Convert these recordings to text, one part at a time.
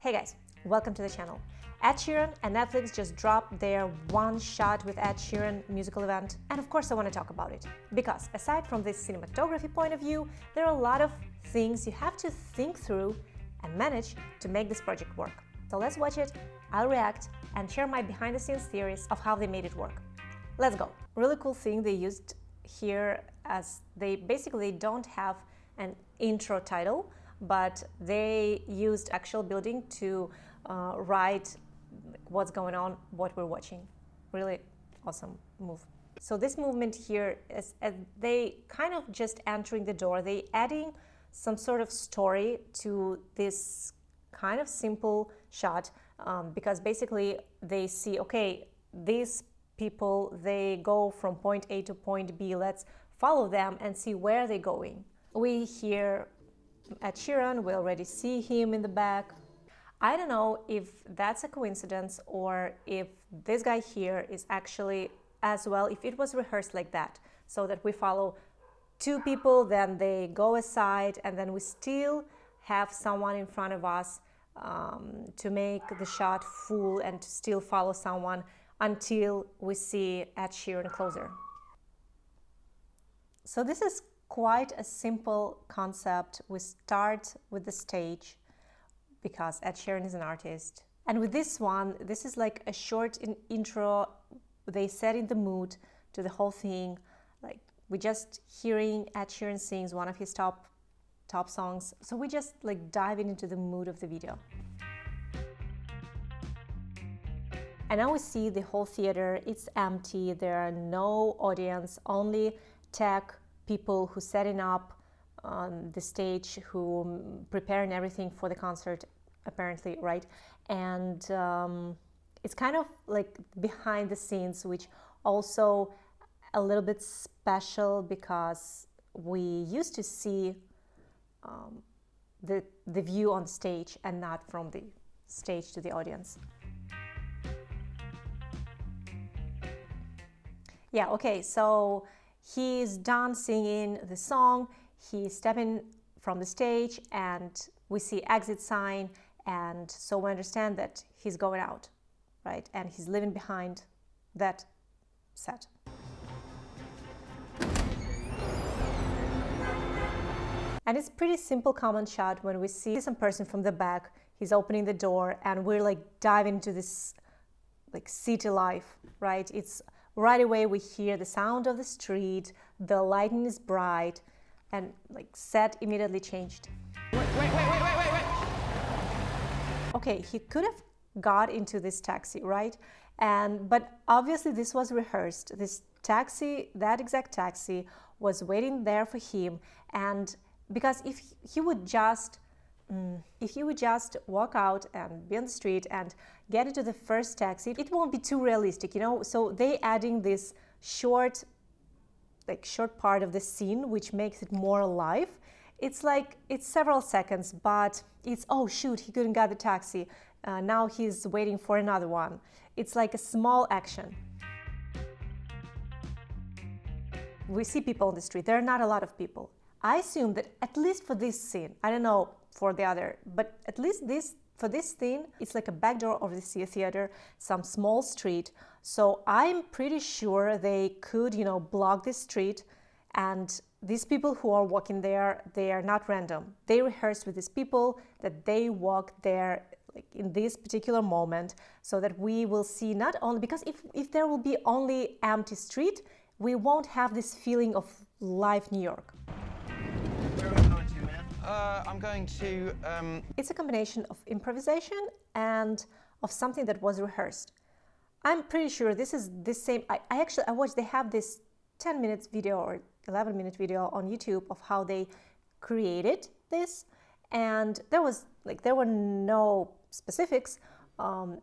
Hey guys, welcome to the channel. Ed Sheeran and Netflix just dropped their One Shot with Ed Sheeran musical event, and of course I want to talk about it. Because aside from this cinematography point of view, there are a lot of things you have to think through and manage to make this project work. So let's watch it, I'll react, and share my behind-the-scenes theories of how they made it work. Let's go. Really cool thing they used here, as they basically don't have an intro title, but they used actual building to write what's going on, what we're watching. Really awesome move. So this movement here is they kind of just entering the door, they adding some sort of story to this kind of simple shot, because basically they see, okay, these people, they go from point A to point B, let's follow them and see where they're going. We hear Ed Sheeran, we already see him in the back. I don't know if that's a coincidence or if this guy here is actually as well, if it was rehearsed like that, so that we follow two people, then they go aside, and then we still have someone in front of us to make the shot full and to still follow someone until we see Ed Sheeran closer. So this is quite a simple concept. We start with the stage because Ed Sheeran is an artist. And with this one, this is like a short intro. They set in the mood to the whole thing. Like we just hearing Ed Sheeran sings one of his top songs. So we just like diving into the mood of the video. And now we see the whole theater, it's empty, there are no audience, only tech people who setting up on the stage, who preparing everything for the concert, apparently, right? And it's kind of like behind the scenes, which also a little bit special because we used to see the view on stage and not from the stage to the audience. Yeah, okay, so he's done singing the song, he's stepping from the stage, and we see exit sign, and so we understand that he's going out, right? And he's leaving behind that set. And it's pretty simple common shot when we see some person from the back, he's opening the door, and we're like diving into this like city life, right? It's right away we hear the sound of the street, the lighting is bright, and like set immediately changed. Wait. Okay, he could have got into this taxi, right? But obviously this was rehearsed. This taxi, that exact taxi, was waiting there for him, and because if he would just walk out and be on the street and get into the first taxi, it won't be too realistic, you know? So they adding this short part of the scene, which makes it more alive. It's like, it's several seconds, but it's, oh shoot, he couldn't get the taxi. Now he's waiting for another one. It's like a small action. We see people on the street. There are not a lot of people. I assume that at least for this scene, I don't know for the other, but at least for this scene, it's like a back door of the theater, some small street. So I'm pretty sure they could, you know, block this street, and these people who are walking there, they are not random. They rehearsed with these people that they walk there like in this particular moment, so that we will see not only, because if there will be only empty street, we won't have this feeling of live New York. I'm going to... It's a combination of improvisation and of something that was rehearsed. I'm pretty sure this is the same. I watched, they have this 10 minutes video or 11-minute video on YouTube of how they created this, and there were no specifics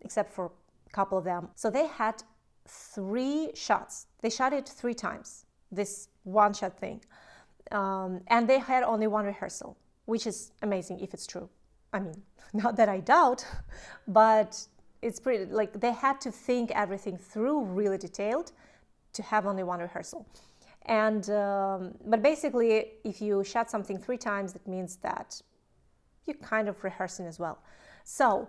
except for a couple of them. So they had 3 shots. They shot it 3 times, this one shot thing. And they had only 1 rehearsal, which is amazing if it's true. I mean, not that I doubt, but it's pretty, like they had to think everything through really detailed to have only 1 rehearsal. And, but basically, if you shot something 3 times, that means that you're kind of rehearsing as well. So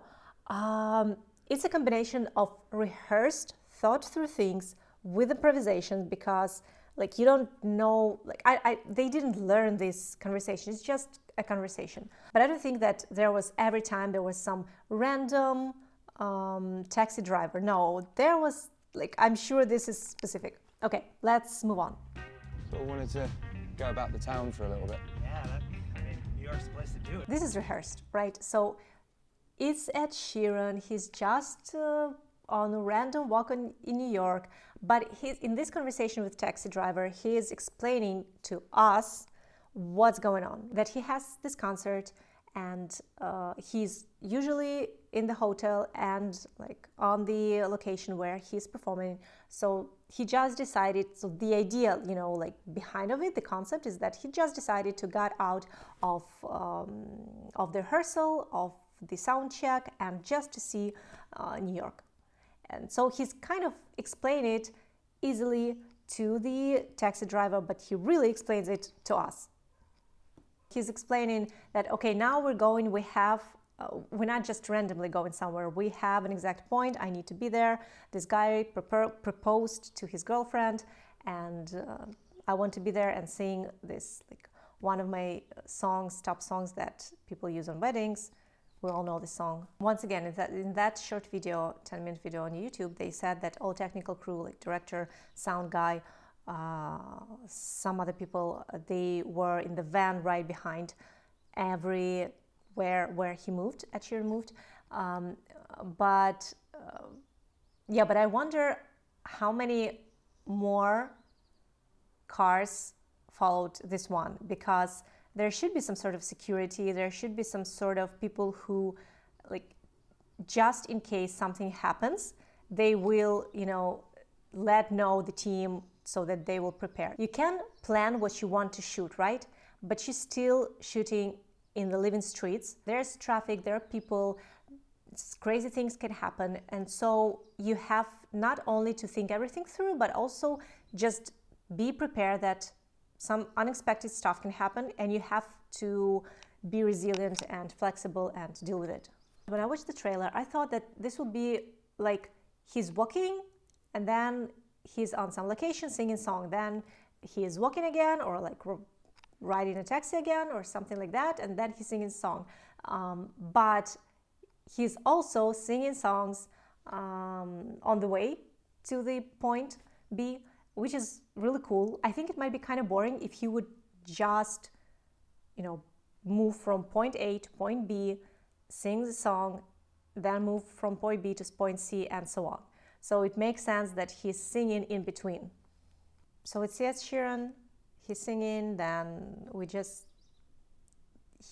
it's a combination of rehearsed, thought through things with improvisation, because like you don't know, like they didn't learn this conversation. It's just a conversation. But I don't think that there was every time there was some random taxi driver. No, there was like, I'm sure this is specific. Okay, let's move on. Sort of wanted to go about the town for a little bit. Yeah, New York's the place to do it. This is rehearsed, right? So it's Ed Sheeran. He's just on a random walk in New York, but in this conversation with taxi driver, he is explaining to us what's going on, that he has this concert and he's usually in the hotel and like on the location where he's performing. So he just decided, so the idea, you know, like behind of it, the concept is that he just decided to get out of the rehearsal, of the sound check, and just to see New York. And so he's kind of explained it easily to the taxi driver, but he really explains it to us. He's explaining that, okay, now we're going, we're not just randomly going somewhere. We have an exact point. I need to be there. This guy proposed to his girlfriend, and I want to be there and sing this, like one of my songs, top songs that people use on weddings. We all know this song. Once again, in that short video, 10-minute video on YouTube, they said that all technical crew, like director, sound guy, some other people, they were in the van right behind where he moved, Ed Sheeran moved. But I wonder how many more cars followed this one, because there should be some sort of security, there should be some sort of people who, like, just in case something happens, they will, you know, let know the team so that they will prepare. You can plan what you want to shoot, right? But you're still shooting in the living streets. There's traffic, there are people, crazy things can happen. And so you have not only to think everything through, but also just be prepared that some unexpected stuff can happen, and you have to be resilient and flexible and deal with it. When I watched the trailer, I thought that this would be like he's walking and then he's on some location singing song, then he is walking again, or like riding a taxi again or something like that, and then he's singing song. But he's also singing songs on the way to the point B, which is really cool. I think it might be kind of boring if he would just, you know, move from point A to point B, sing the song, then move from point B to point C, and so on. So it makes sense that he's singing in between. So it's Ed Sheeran, he's singing, then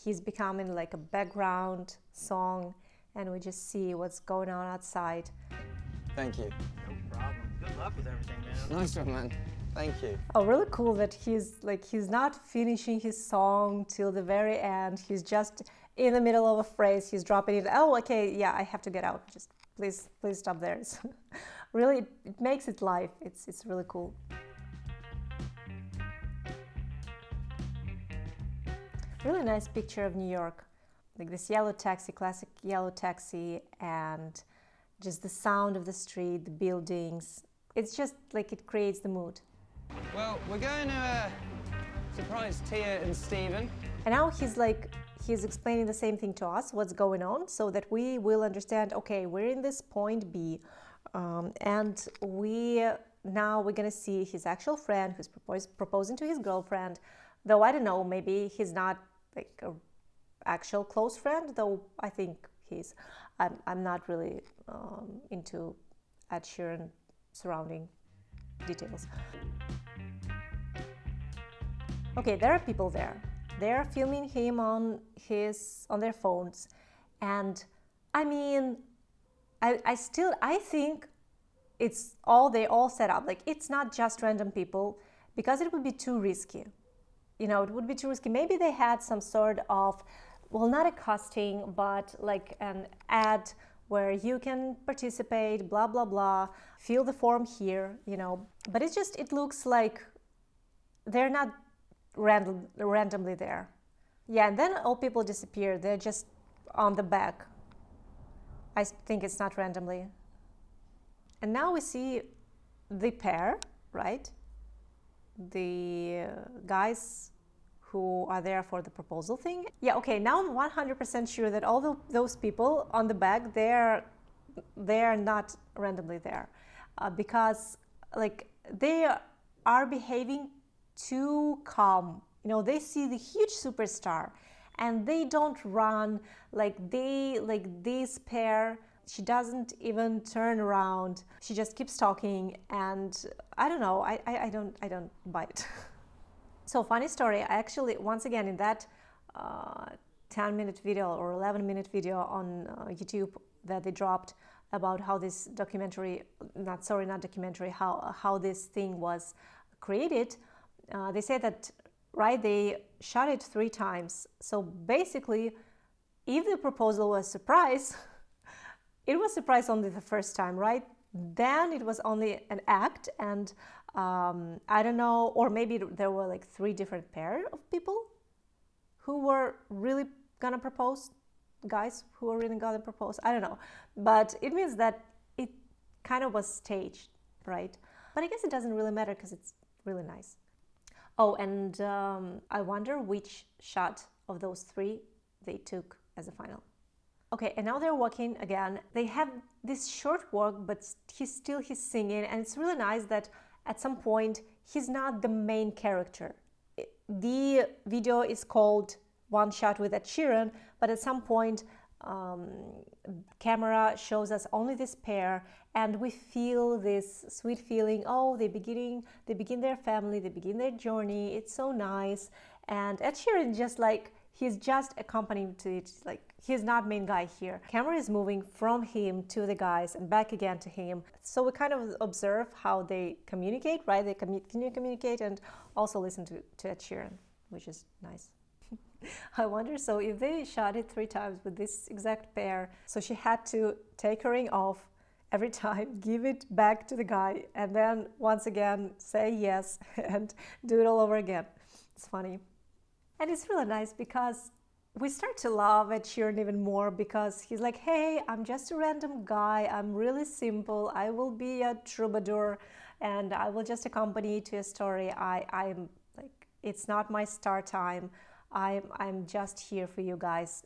he's becoming like a background song, and we just see what's going on outside. Thank you. No problem. Good luck with everything, man. Nice one, man. Thank you. Oh, really cool that he's not finishing his song till the very end. He's just in the middle of a phrase, he's dropping it. Oh, okay, yeah, I have to get out. Just please stop there. Really, it makes it live. It's really cool. Really nice picture of New York, like this yellow taxi, classic yellow taxi, and just the sound of the street, the buildings. It's just like it creates the mood. Well, we're going to surprise Tia and Stephen. And now he's explaining the same thing to us, what's going on, so that we will understand, okay, we're in this point B, and we're gonna see his actual friend who's proposing to his girlfriend, though I don't know, maybe he's not like an actual close friend, though I think he's. I'm not really into Ed Sheeran surrounding details. Okay, there are people there. They're filming him on their phones, and I mean, I think it's they all set up. Like, it's not just random people, because it would be too risky. You know, it would be too risky. Maybe they had some sort of, well, not a casting, but like an ad where you can participate, blah, blah, blah, fill the form here, you know. But it looks like they're not randomly there. Yeah, and then all people disappear. They're just on the back, I think it's not randomly. And now we see the pair, right? The guys who are there for the proposal thing. Yeah, okay, now I'm 100% sure that all those people on the back, they're not randomly there, because like they are behaving too calm. You know, they see the huge superstar and they don't run like this pair. She doesn't even turn around. She just keeps talking, and I don't know. I don't buy it. So funny story. I actually, once again, in that 10-minute video or 11-minute video on YouTube that they dropped about how this documentary, not documentary, how this thing was created, they say that, right, they shot it 3 times. So basically, if the proposal was surprise, it was surprise only the first time, right? Then it was only an act, and I don't know, or maybe there were like 3 different pair of people who were really gonna propose, guys who were really gonna propose. I don't know, but it means that it kind of was staged, right? But I guess it doesn't really matter because it's really nice. Oh, and I wonder which shot of those 3 they took as a final. Okay, and now they're walking again. They have this short walk, but he's singing, and it's really nice that at some point he's not the main character. The video is called One Shot with Ed Sheeran, but at some point camera shows us only this pair, and we feel this sweet feeling. Oh, they begin their family, they begin their journey. It's so nice. And Ed Sheeran just like, he's just accompanying to it, like he's not main guy here. Camera is moving from him to the guys and back again to him. So we kind of observe how they communicate, right? They continue to communicate and also listen to Ed Sheeran, which is nice. I wonder, so if they shot it 3 times with this exact pair, so she had to take her ring off every time, give it back to the guy, and then once again say yes and do it all over again. It's funny. And it's really nice because we start to love Ed Sheeran even more, because he's like, hey, I'm just a random guy. I'm really simple. I will be a troubadour and I will just accompany you to a story. I'm like, it's not my star time. I'm just here for you guys.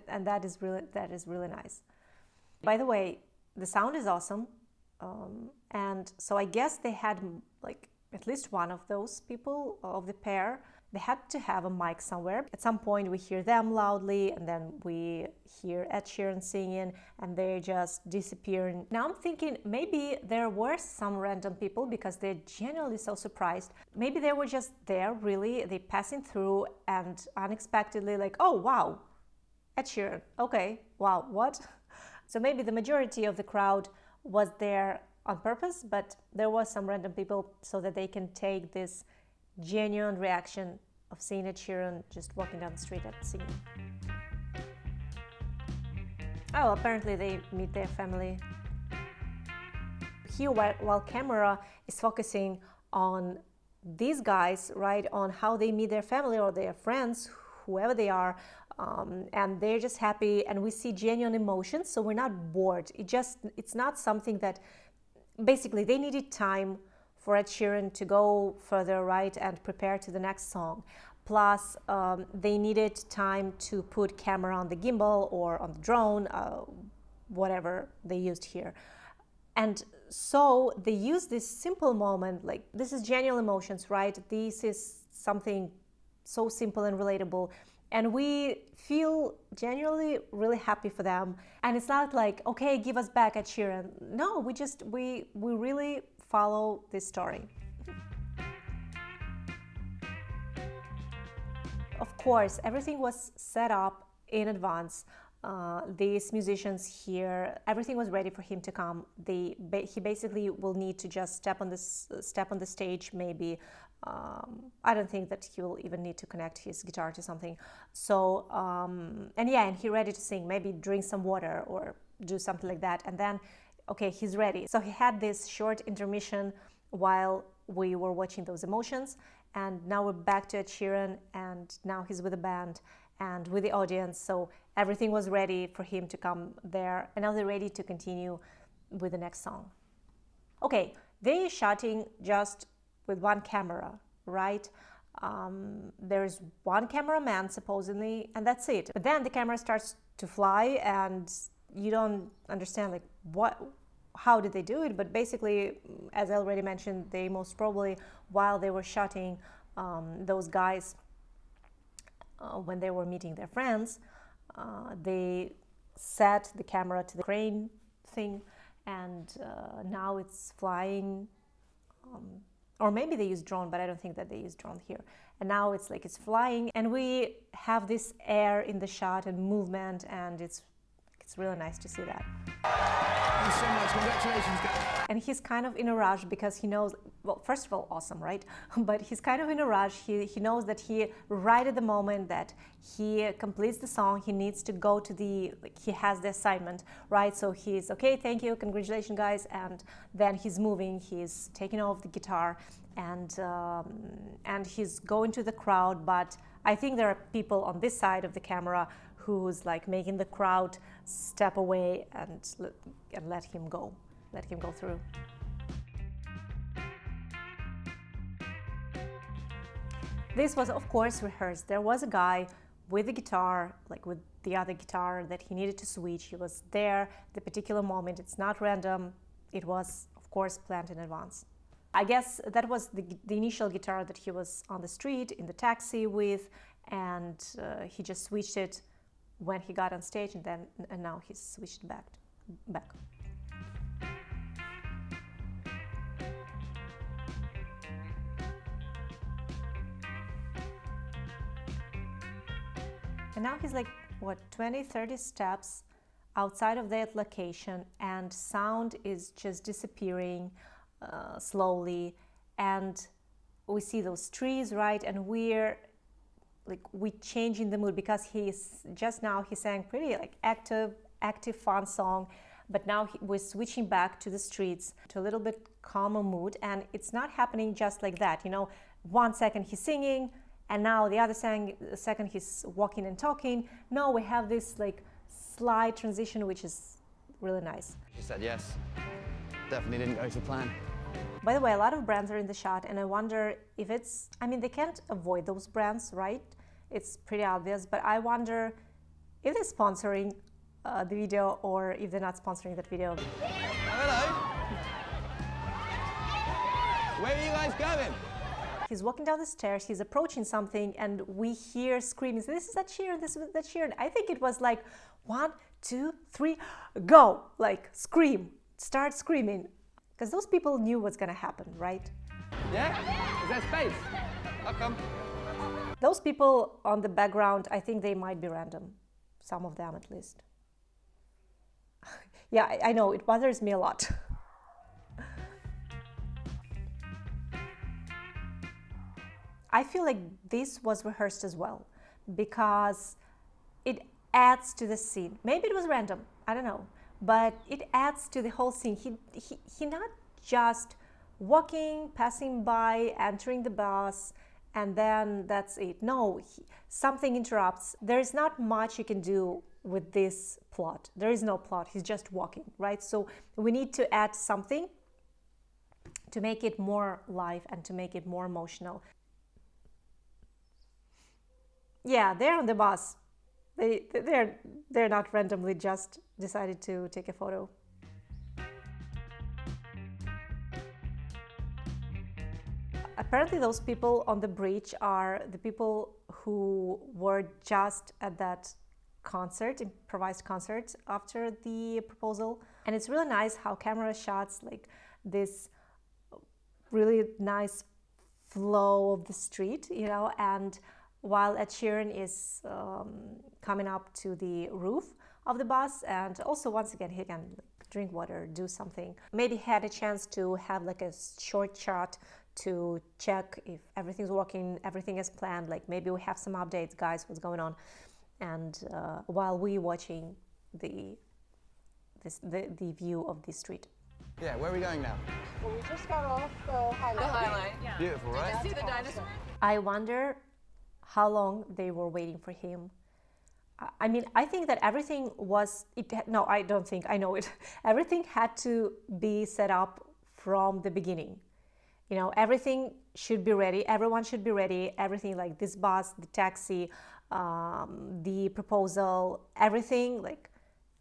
And that is really nice. By the way, the sound is awesome. And so I guess they had like at least one of those people of the pair. They had to have a mic somewhere. At some point we hear them loudly, and then we hear Ed Sheeran singing, and they're just disappearing. Now I'm thinking maybe there were some random people, because they're genuinely so surprised. Maybe they were just there, really, they passing through, and unexpectedly like, oh wow, Ed Sheeran, okay, wow, what? So maybe the majority of the crowd was there on purpose, but there was some random people so that they can take this genuine reaction of seeing Ed Sheeran just walking down the street and singing. Oh, apparently they meet their family. Here, while camera is focusing on these guys, right, on how they meet their family or their friends, whoever they are, and they're just happy, and we see genuine emotions, so we're not bored. It's not something that, basically, they needed time for Ed Sheeran to go further, right, and prepare to the next song. Plus, they needed time to put camera on the gimbal or on the drone, whatever they used here. And so they use this simple moment, like this is genuine emotions, right? This is something so simple and relatable. And we feel genuinely really happy for them. And it's not like, okay, give us back Ed Sheeran. No, we really follow this story. Of course, everything was set up in advance. These musicians here, everything was ready for him to come. He basically will need to just step on the stage, maybe. I don't think that he will even need to connect his guitar to something. So, and he's ready to sing, maybe drink some water or do something like that. And then, okay, he's ready. So he had this short intermission while we were watching those emotions. And now we're back to Ed Sheeran, and now he's with the band. and with the audience, so everything was ready for him to come there, and now they're ready to continue with the next song. Okay, they're shooting just with one camera, right? There's one cameraman supposedly, and that's it. But then the camera starts to fly, and you don't understand like how did they do it? But basically, as I already mentioned, they most probably, while they were shooting those guys, when they were meeting their friends, they set the camera to the crane thing, and now it's flying. Or maybe they use drone, but I don't think that they use drone here. And now it's like it's flying, and we have this air in the shot and movement, and it's really nice to see that. Thank you so much. Congratulations, guys. And he's kind of in a rush because he knows, well, first of all, awesome, right? But he's kind of in a rush. He knows that right at the moment that he completes the song, he needs to go to he has the assignment, right? So he's, okay, thank you, congratulations, guys. And then he's moving, he's taking off the guitar, and he's going to the crowd. But I think there are people on this side of the camera who's like making the crowd step away and let him go through. This was, of course, rehearsed. There was a guy with the guitar, like with the other guitar that he needed to switch. He was there the particular moment. It's not random. It was, of course, planned in advance. I guess that was the initial guitar that he was on the street in the taxi with, and he just switched it when he got on stage, and now he's switched back. And now he's like, what, 20, 30 steps outside of that location, and sound is just disappearing slowly, and we see those trees, right? And we change in the mood, because he sang pretty like active fun song, but now we're switching back to the streets, to a little bit calmer mood. And it's not happening just like that, 1 second he's singing, and now the other second he's walking and talking. No, we have this like slight transition, which is really nice. She said yes. Definitely didn't go to plan. By the way, a lot of brands are in the shot, and I wonder if they can't avoid those brands, right? It's pretty obvious, but I wonder if they're sponsoring the video, or if they're not sponsoring that video. Hello. Where are you guys going? He's walking down the stairs, he's approaching something, and we hear screaming, this is Ed Sheeran, this is Ed Sheeran. I think it was like 1, 2, 3, go, like scream, start screaming. Because those people knew what's gonna happen, right? Yeah? Is there space? I'll come. Those people on the background, I think they might be random. Some of them at least. Yeah, I know, it bothers me a lot. I feel like this was rehearsed as well, because it adds to the scene. Maybe it was random, I don't know, but it adds to the whole scene. He not just walking, passing by, entering the bus, and then that's it. No, something interrupts. There's not much you can do with this plot. There is no plot, he's just walking, right? So we need to add something to make it more live and to make it more emotional. Yeah, they're on the bus. They're not randomly just decided to take a photo. Apparently those people on the bridge are the people who were just at that concert, improvised concert after the proposal. And it's really nice how camera shots like this really nice flow of the street, and while Ed Sheeran is coming up to the roof of the bus, and also once again he can drink water, do something. Maybe had a chance to have like a short shot to check if everything's working, everything is planned, like maybe we have some updates, guys, what's going on. And while we're watching the view of the street. Yeah, where are we going now? Well, we just got off the highlight. Yeah. Beautiful, right? Did you see the dinosaur? I wonder how long they were waiting for him, I mean, I think that everything was, no, I don't think, I know it. Everything had to be set up from the beginning. You know, everything should be ready. Everyone should be ready. Everything like this bus, the taxi, the proposal, everything, like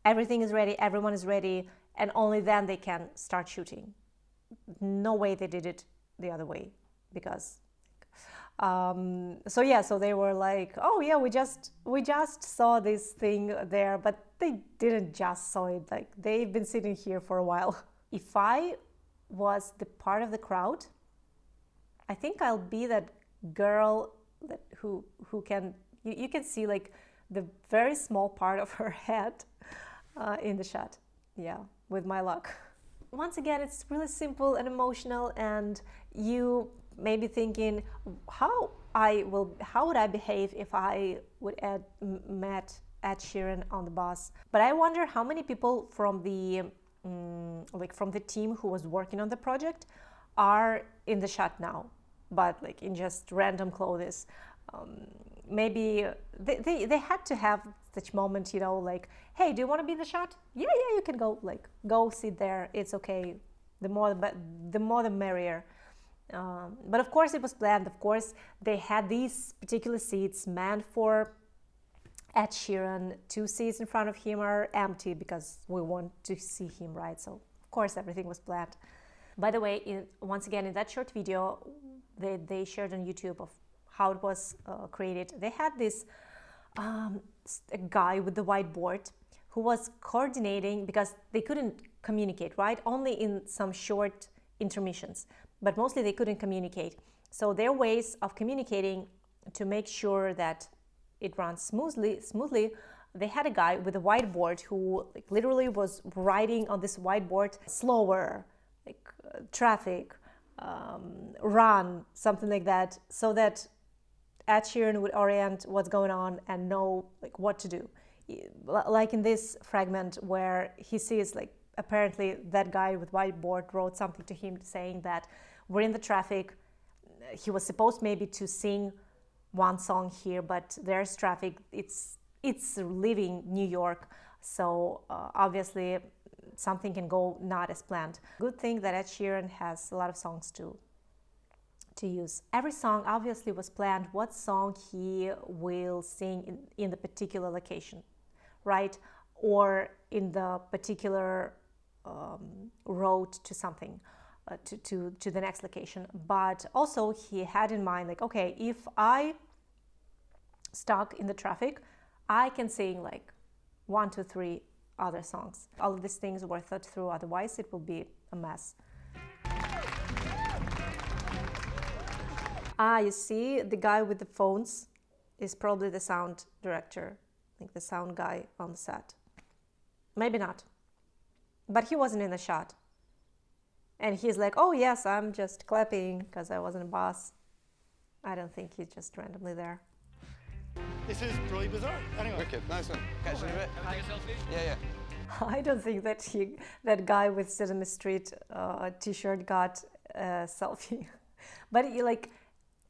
everything is ready. Everyone is ready. And only then they can start shooting. No way they did it the other way, because so they were like, oh yeah, we just saw this thing there, but they didn't just saw it, like they've been sitting here for a while. If I was the part of the crowd, I think I'll be that girl that who can, you can see like the very small part of her head in the shot. Yeah, with my luck. Once again, it's really simple and emotional, and you may be thinking, how would I behave if I would met Ed Sheeran on the bus? But I wonder how many people from the from the team who was working on the project are in the shot now, but like in just random clothes. Maybe they had to have such moment, you know, like, hey, do you want to be in the shot? Yeah, you can go, like, go sit there, it's okay. The more the merrier. But of course it was planned. Of course they had these particular seats meant for Ed Sheeran. 2 seats in front of him are empty because we want to see him, right? So of course everything was planned. By the way, once again, in that short video they shared on YouTube of how it was created, they had this a guy with the whiteboard who was coordinating, because they couldn't communicate, right? Only in some short intermissions, but mostly they couldn't communicate. So their ways of communicating to make sure that it runs smoothly, they had a guy with a whiteboard who like literally was writing on this whiteboard slower, like traffic, run, something like that, so that Ed Sheeran would orient what's going on and know like what to do. Like in this fragment where he sees like apparently that guy with whiteboard wrote something to him saying that we're in the traffic. He was supposed maybe to sing one song here, but there's traffic. It's leaving New York, so obviously something can go not as planned. Good thing that Ed Sheeran has a lot of songs to use. Every song obviously was planned, what song he will sing in the particular location, right? Or in the particular road to something, to the next location. But also he had in mind like, okay, if I stuck in the traffic, I can sing like 1, 2, 3 other songs. All of these things were thought through, otherwise it will be a mess. You see, the guy with the phones is probably the sound director, like the sound guy on the set. Maybe not. But he wasn't in the shot. And he's like, oh yes, I'm just clapping because I wasn't a boss. I don't think he's just randomly there. This is really bizarre. Anyway. Wicked, nice one. Catch you in a bit. Can I take a selfie? Yeah. I don't think that guy with Sesame Street t-shirt got a selfie. But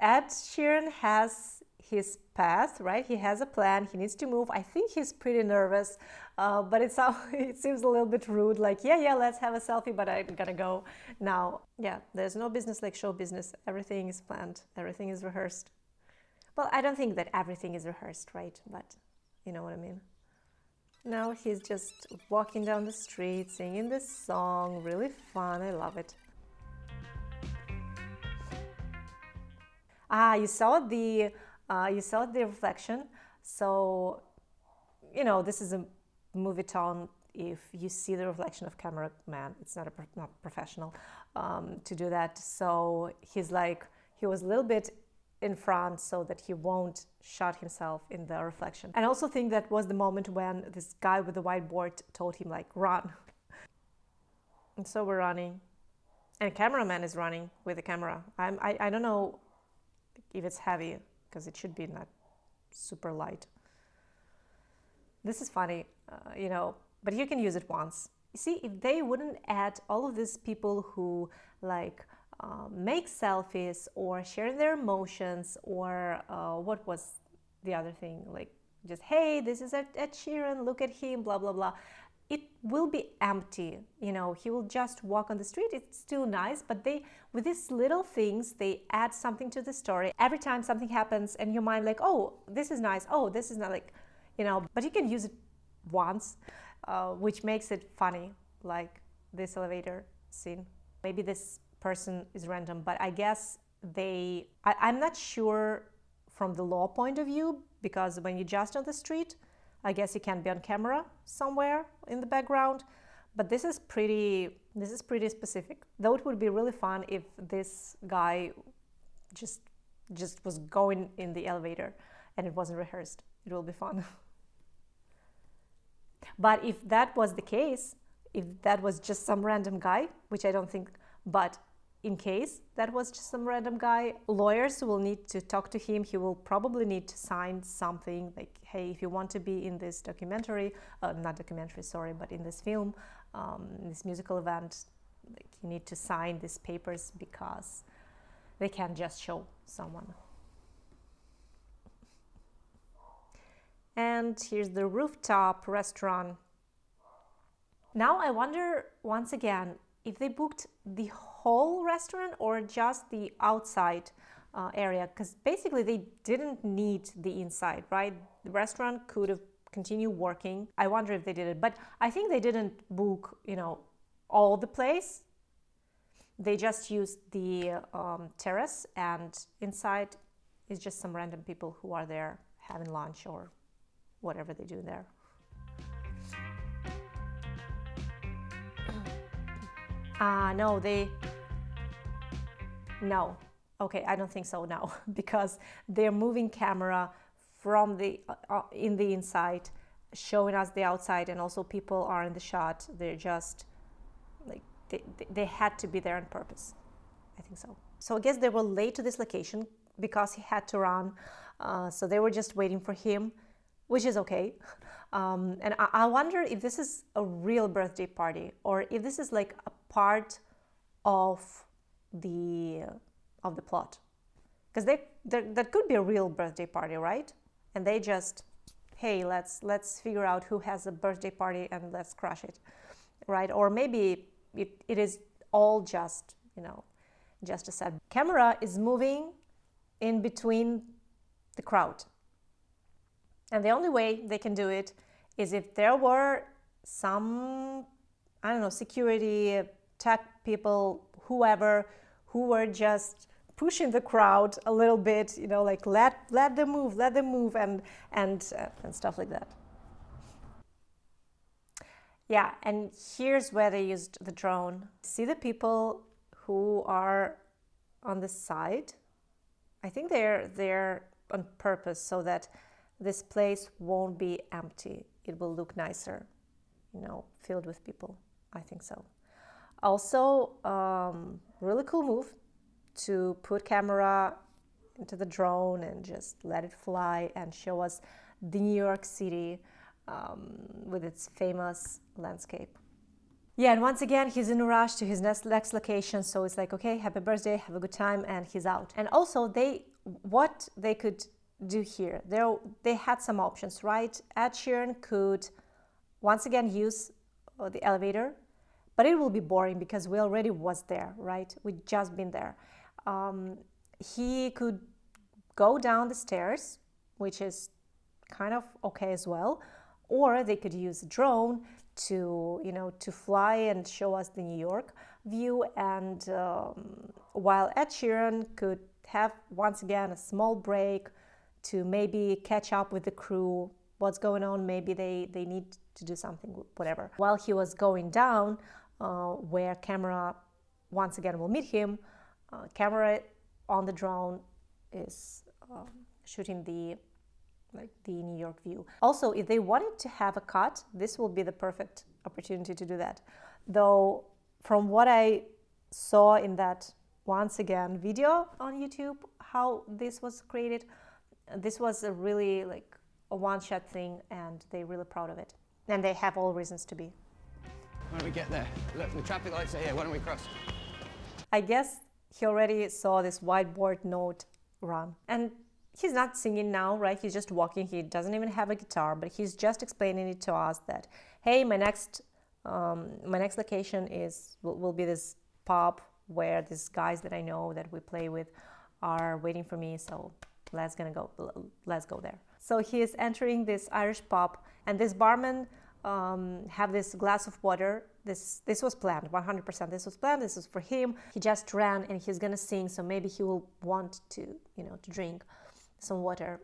Ed Sheeran has his path, right? He has a plan, he needs to move. I think he's pretty nervous, but it seems a little bit rude, like, yeah, let's have a selfie, but I'm gonna go now. Yeah, there's no business like show business. Everything is planned, everything is rehearsed. Well, I don't think that everything is rehearsed, right? But you know what I mean. Now he's just walking down the street, singing this song, really fun, I love it. You saw the reflection. So, you know, this is a movie tone. If you see the reflection of cameraman, it's not professional to do that. So he was a little bit in front so that he won't shot himself in the reflection. And I also think that was the moment when this guy with the whiteboard told him like, run. And so we're running, and cameraman is running with the camera. I don't know if it's heavy, because it should be not super light. This is funny, you know, but you can use it once. You see, if they wouldn't add all of these people who make selfies or share their emotions, or what was the other thing, like just, hey, this is Ed Sheeran, look at him, blah, blah, blah. It will be empty, you know, he will just walk on the street. It's still nice, but with these little things, they add something to the story. Every time something happens and your mind like, oh, this is nice, oh, this is not, like, you know, but you can use it once, which makes it funny, like this elevator scene. Maybe this person is random, but I guess I'm not sure from the law point of view, because when you're just on the street, I guess you can be on camera somewhere in the background, but this is pretty specific. Though it would be really fun if this guy just was going in the elevator and it wasn't rehearsed. It will be fun. But if that was the case, if that was just some random guy, which I don't think, but in case that was just some random guy, lawyers will need to talk to him. He will probably need to sign something like, hey, if you want to be in this documentary, not documentary, sorry, but in this film, this musical event, like, you need to sign these papers because they can't just show someone. And here's the rooftop restaurant. Now I wonder once again if they booked the whole restaurant or just the outside area, because basically they didn't need the inside, right? The restaurant could have continued working. I wonder if they did it, but I think they didn't book, you know, all the place. They just used the terrace, and inside is just some random people who are there having lunch or whatever they do there. No. Okay, I don't think so now, because they're moving camera from the in the inside, showing us the outside, and also people are in the shot. They're just like they had to be there on purpose. I think so. So I guess they were late to this location because he had to run. So they were just waiting for him, which is okay. And I wonder if this is a real birthday party or if this is like a part of the plot, because that could be a real birthday party, right? And they just, hey, let's figure out who has a birthday party and let's crush it, right? Or maybe it is all just, you know, just a set. Camera is moving in between the crowd, and the only way they can do it is if there were some, I don't know, security, tech people, whoever, who were just pushing the crowd a little bit, you know, like let them move, and stuff like that. Yeah, and here's where they used the drone. See the people who are on the side? I think they're on purpose so that this place won't be empty. It will look nicer, you know, filled with people. I think so. Also, really cool move to put camera into the drone and just let it fly and show us the New York City with its famous landscape. Yeah, and once again, he's in a rush to his next location, so it's like, okay, happy birthday, have a good time, and he's out. And also, what they could do here, they had some options, right? Ed Sheeran could once again use the elevator, but it will be boring because we already was there, right? We just been there. He could go down the stairs, which is kind of okay as well, or they could use a drone to, you know, to fly and show us the New York view. And while Ed Sheeran could have once again a small break to maybe catch up with the crew, what's going on, maybe they need to do something, whatever. While he was going down, where camera once again will meet him, camera on the drone is shooting the New York view. Also, if they wanted to have a cut, this will be the perfect opportunity to do that. Though, from what I saw in that, once again, video on YouTube, how this was created, this was a really like a one-shot thing, and they're really proud of it. And they have all reasons to be. Why don't we get there? Look, the traffic lights are here. Why don't we cross? I guess he already saw this whiteboard note run. And he's not singing now, right? He's just walking. He doesn't even have a guitar, but he's just explaining it to us that, hey, my next location will be this pub where these guys that I know that we play with are waiting for me. So let's go there. So he is entering this Irish pub, and this barman have this glass of water. This was planned, 100%. This was planned. This was for him. He just ran, and he's gonna sing. So maybe he will want to, to drink some water.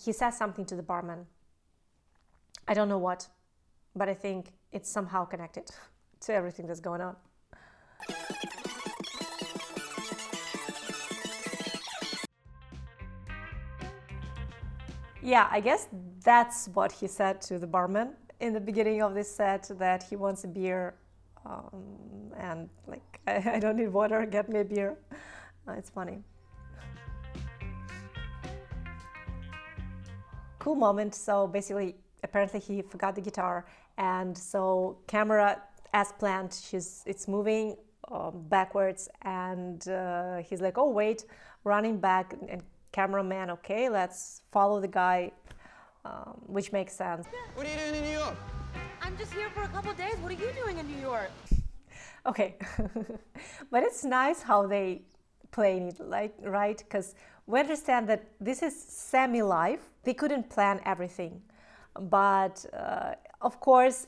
He says something to the barman. I don't know what, but I think it's somehow connected to everything that's going on. Yeah, I guess that's what he said to the barman in the beginning of this set, that he wants a beer, and like, I don't need water, get me a beer. It's funny. Cool moment. So basically, apparently he forgot the guitar, and so camera, as planned, it's moving backwards, and he's like, oh wait, running back, and cameraman, okay, let's follow the guy, which makes sense. What are you doing in New York? I'm just here for a couple days. What are you doing in New York? Okay, but it's nice how they play it, like, right? Because we understand that this is semi-live. They couldn't plan everything, but of course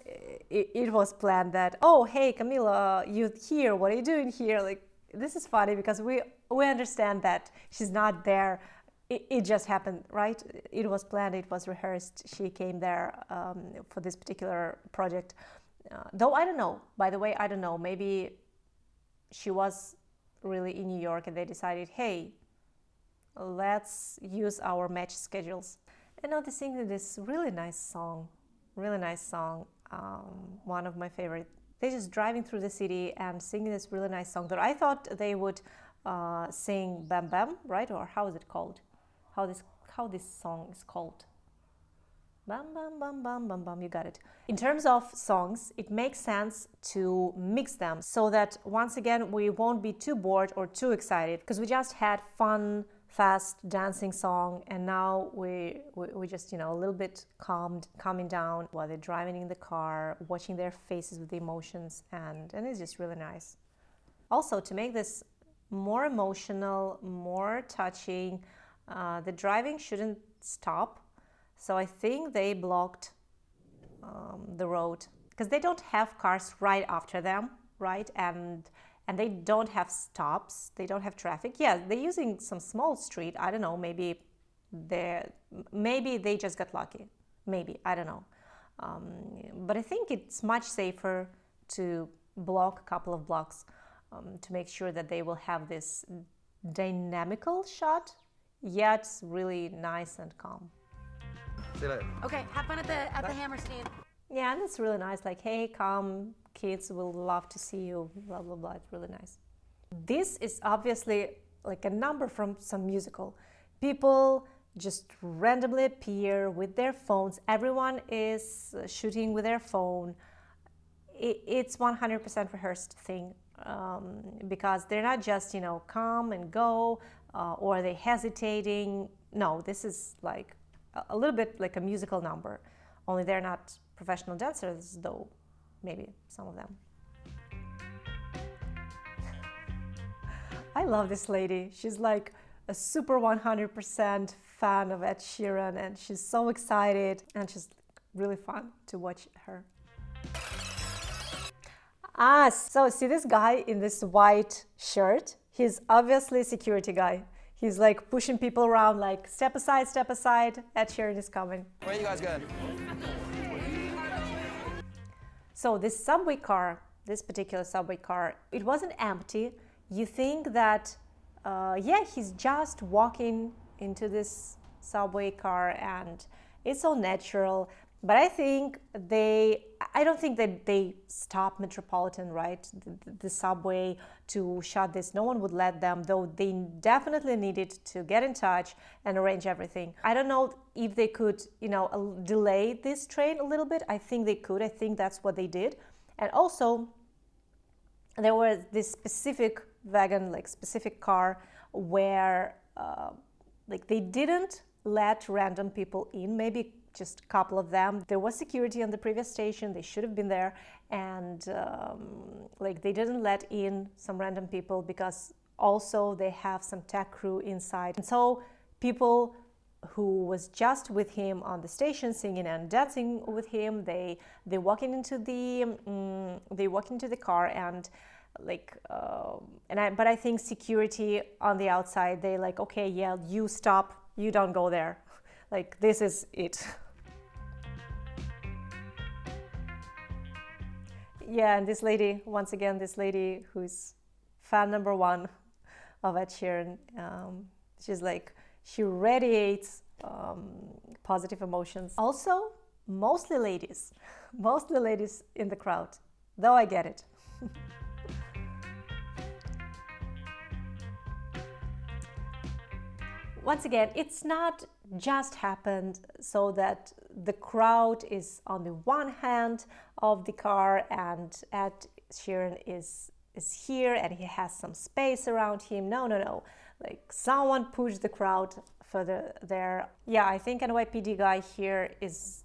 it was planned that, oh hey Camila, you're here, what are you doing here? Like, this is funny because we understand that she's not there. It just happened, right? It was planned, it was rehearsed. She came there for this particular project. Though I don't know, by the way, I don't know. Maybe she was really in New York and they decided, hey, let's use our match schedules. And now they're singing this really nice song, one of my favorite. They're just driving through the city and singing this really nice song that I thought they would sing Bam Bam, right? Or how is it called? How this song is called? Bam Bam Bam Bam Bam Bam, you got it. In terms of songs, it makes sense to mix them so that once again we won't be too bored or too excited, because we just had fun, fast dancing song, and now we just, a little bit calming down while they're driving in the car, watching their faces with the emotions, and it's just really nice. Also, to make this more emotional, more touching, the driving shouldn't stop. So I think they blocked the road because they don't have cars right after them, right? And they don't have stops, they don't have traffic. Yeah, they're using some small street. I don't know, maybe they just got lucky. Maybe, I don't know. But I think it's much safer to block a couple of blocks to make sure that they will have this dynamical shot, yet really nice and calm. See you later. Okay, have fun at the Hammerstein. Yeah, and it's really nice, like, hey, come, kids will love to see you, blah, blah, blah. It's really nice. This is obviously like a number from some musical. People just randomly appear with their phones. Everyone is shooting with their phone. It's 100% rehearsed thing because they're not just, come and go or they hesitating. No, this is like a little bit like a musical number, only they're not professional dancers, though maybe some of them. I love this lady. She's like a super 100% fan of Ed Sheeran, and she's so excited, and she's really fun to watch her. So see this guy in this white shirt? He's obviously a security guy. He's like pushing people around, like, step aside, Ed Sheeran is coming. Where are you guys going? So this subway car, this particular subway car, it wasn't empty. You think that, he's just walking into this subway car and it's so natural. But I don't think that they stopped Metropolitan, right? The subway to shut this. No one would let them, though they definitely needed to get in touch and arrange everything. I don't know if they could, delay this train a little bit. I think they could. I think that's what they did. And also, there was this specific wagon, like specific car, where like they didn't let random people in, maybe just a couple of them. There was security on the previous station, they should have been there, and like they didn't let in some random people because also they have some tech crew inside. And so people who was just with him on the station singing and dancing with him, they walk into the car, and like but I think security on the outside, they like, okay, yeah, you stop, you don't go there, like this is it. Yeah, and this lady, once again, this lady who's fan number one of Ed Sheeran, she's like, she radiates positive emotions. Also, mostly ladies in the crowd, though I get it. Once again, it's not just happened so that the crowd is on the one hand of the car and Ed Sheeran is here and he has some space around him. No. Like someone pushed the crowd further there. Yeah, I think NYPD guy here is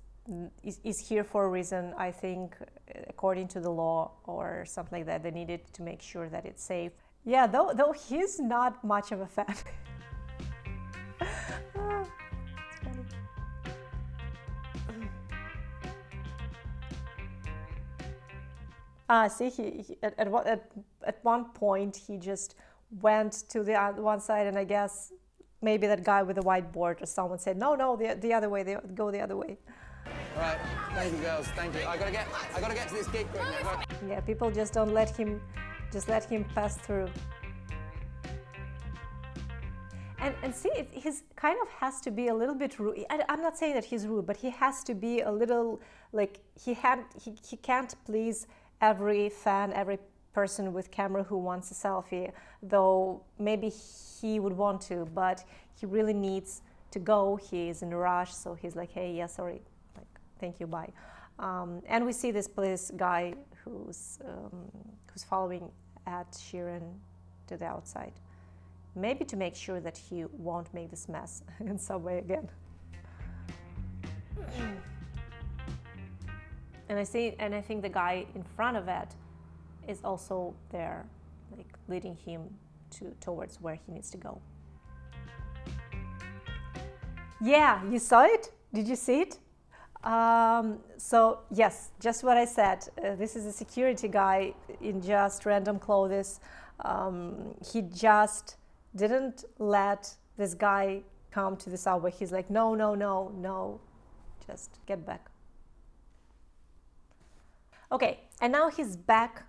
here for a reason. I think according to the law or something like that, they needed to make sure that it's safe. Yeah, though he's not much of a fan. See, he at one point he just went to the one side, and I guess maybe that guy with the whiteboard or someone said, no, the other way, go the other way. All right, thank you, girls. Thank you. I gotta get to this gig quick now. Yeah, people just don't let him pass through. And see, he's kind of has to be a little bit rude. I'm not saying that he's rude, but he has to be a little like he can't please every fan, every person with camera who wants a selfie, though maybe he would want to, but he really needs to go. He is in a rush, so he's like, hey, yeah, sorry, like, thank you, bye. And we see this police guy who's following Ed Sheeran to the outside, maybe to make sure that he won't make this mess in some way again. And I think the guy in front of Ed is also there, like leading him towards where he needs to go. Yeah, you saw it? Did you see it? So yes, just what I said. This is a security guy in just random clothes. He just didn't let this guy come to the subway. He's like, no, just get back. Okay, and now he's back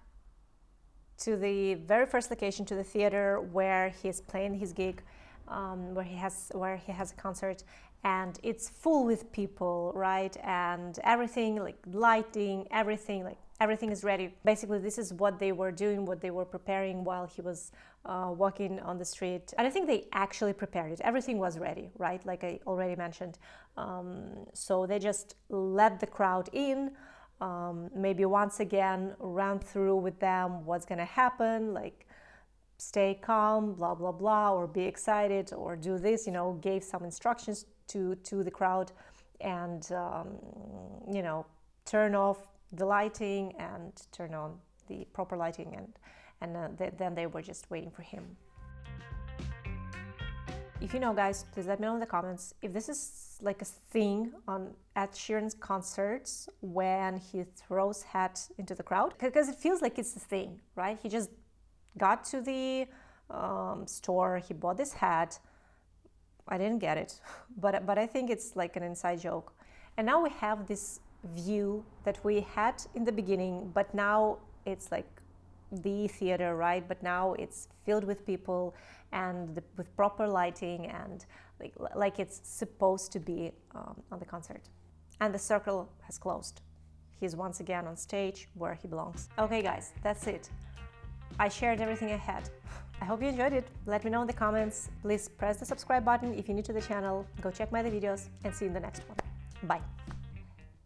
to the very first location, to the theater where he's playing his gig, where he has a concert, and it's full with people, right? And everything, like lighting, everything is ready. Basically, this is what they were doing, what they were preparing while he was walking on the street. And I think they actually prepared it. Everything was ready, right? Like I already mentioned. So they just let the crowd in. Maybe once again ran through with them what's gonna happen, like stay calm, blah blah blah, or be excited, or do this, gave some instructions to the crowd, and turn off the lighting and turn on the proper lighting, and then they were just waiting for him. If you know, guys, please let me know in the comments if this is like a thing on Ed Sheeran's concerts when he throws hat into the crowd, because it feels like it's a thing, right? He just got to the store, he bought this hat. I didn't get it, but I think it's like an inside joke. And now we have this view that we had in the beginning, but now it's like the theater, right? But now it's filled with people and with proper lighting and like it's supposed to be on the concert. And the circle has closed. He's once again on stage where he belongs. Okay, guys, that's it. I shared everything I had. I hope you enjoyed it. Let me know in the comments. Please press the subscribe button if you're new to the channel. Go check my other videos and see you in the next one. Bye.